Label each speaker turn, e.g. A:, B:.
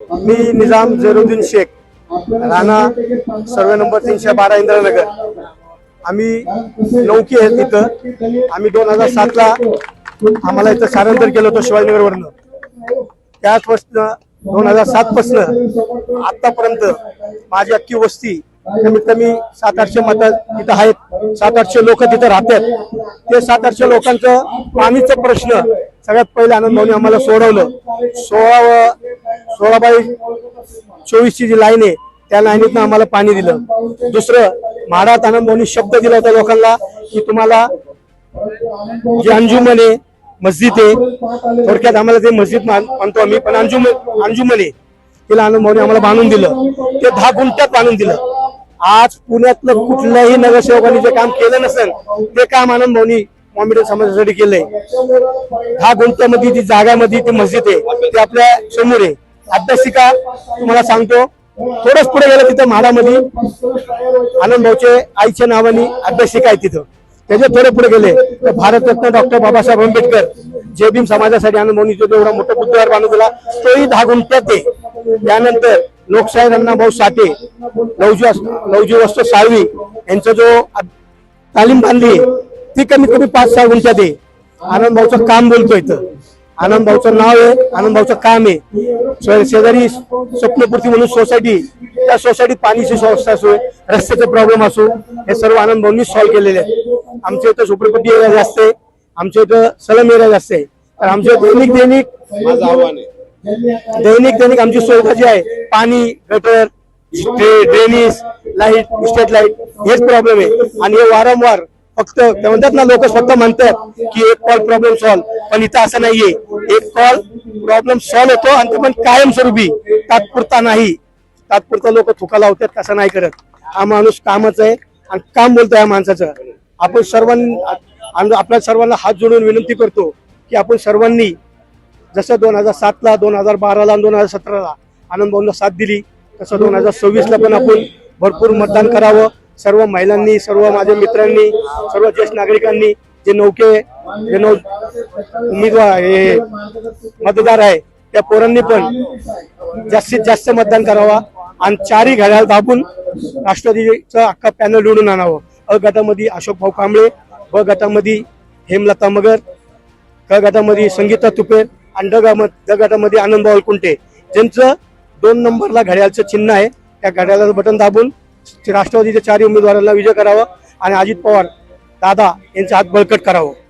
A: मी Nizam Zainuddin Shaikh, Rana survey number 312 Indiranagar. आम्ही नौकी आहेत इथं। आम्ही 2007 ला आम्हाला इथं स्थानांतर केलं होतं शिवाजीनगर वरनं। त्याचपासून 2007 पासून आतापर्यंत माझी अख्खी वस्ती कमीत कमी 700-800 मतं तिथं आहेत। 700-800 लोक तिथं राहतात। ते 700-800 लोकांचं पाणीचा प्रश्न सगळ्यात पहिले आनंद भाऊनी आम्हाला सोडवलं। 16/24 ची जी लाईन आहे त्या लाईनीतनं आम्हाला पाणी दिलं। दुसरं म्हाडात आनंद भाऊनी शब्द दिला होता लोकांना की तुम्हाला जी अंजुमन आहे मस्जिद आहे, थोडक्यात आम्हाला ते मस्जिद मानतो आम्ही, पण अंजुमन आहे तिला आनंद भाऊनी आम्हाला बांधून दिलं। ते 10 गुंठ्यात बांधून दिलं। आज पुण्यातलं कुठल्याही नगरसेवकांनी जे काम केलं नसेल ते काम आनंद भाऊनी मॉमेडियन समाजासाठी केलंय। 10 गुंठ्यामध्ये जी जागामध्ये ती मस्जिद आहे ते आपल्या समोर आहे। अभ्यासिका तुम्हाला सांगतो, थोडंच पुढे गेलं तिथं म्हाडामध्ये आनंद भाऊचे आईच्या नावाने अभ्यासिका आहे तिथं। त्याचे थोडे पुढे गेले तर भारतरत्न डॉक्टर बाबासाहेब आंबेडकर जय भीम समाजासाठी आनंद भाऊनी जो एवढा मोठा बुद्धविहार बांधून दिला तोही 10 गुंठ्यात आहे। त्यानंतर लोकशाहीर अण्णाभाऊ साठे, लवजी वस्त्र साळवी यांचा जो तालीम बांधली ती कमीत कमी 5-6 गुंठ्यात आहे। आनंद भाऊचं काम बोलतोय इथं। आनंद भाऊचं नाव आहे, आनंद भाऊचं काम आहे। शेजारी स्वप्नपूर्ती म्हणून सोसायटी, त्या सोसायटीत पाणीची व्यवस्था असो, रस्त्याचे प्रॉब्लेम असो, हे सर्व आनंद भाऊंनी सॉल्व्ह केलेले आहे। आमच्या इथं झोपडपट्टी एरिया जास्त आहे, आमच्या इथं सलम एरिया जास्त आहे। तर आमच्या दैनिक आमची सुविधा जी आहे, पाणी, gutter, drainage, light, street light, हेच प्रॉब्लेम आहे। आणि हे वारंवार फक्त म्हणतात ना, लोक स्वतः म्हणतात की एक कॉल प्रॉब्लेम सॉल्व्ह, पण इथं असं नाहीये। एक कॉल प्रॉब्लेम सॉल्व्ह होतो आणि ते पण कायमस्वरूपी, तात्पुरता नाही। तात्पुरता लोक थुका लावतात, कसं नाही करत। हा माणूस कामच आहे आणि काम बोलतोय या माणसाचं। आपण आपल्या सर्वांना हात जोडून विनंती करतो की आपण सर्वांनी जसं 2007 ला, 2012 ला, 2017 ला आनंद भाऊंना साथ दिली, तसं 2026 ला पण आपण भरपूर मतदान करावं। सर्व महिलांनी, सर्व माझ्या मित्रांनी, सर्व ज्येष्ठ नागरिकांनी, जे उमेदवार हे मतदार आहे त्या पोरांनी पण जास्तीत जास्त मतदान करावा आणि 4ही घड्याळ दाबून राष्ट्रवादीचा अख्खा पॅनल निवडून आणावं। अ गटामध्ये अशोक भाऊ कांबळे, ब गटामध्ये हेमलता मगर, क गटामध्ये संगीता तुपे आणि ड गटामध्ये आनंद भाऊ कुंटे, ज्यांचं 2 नंबरला घड्याळचं चिन्ह आहे। त्या घड्याळाचं बटन दाबून राष्ट्रवादीच्या 4ही उमेदवारांना विजय करावा आणि अजित पवार दादा यांचा हात बळकट करावं।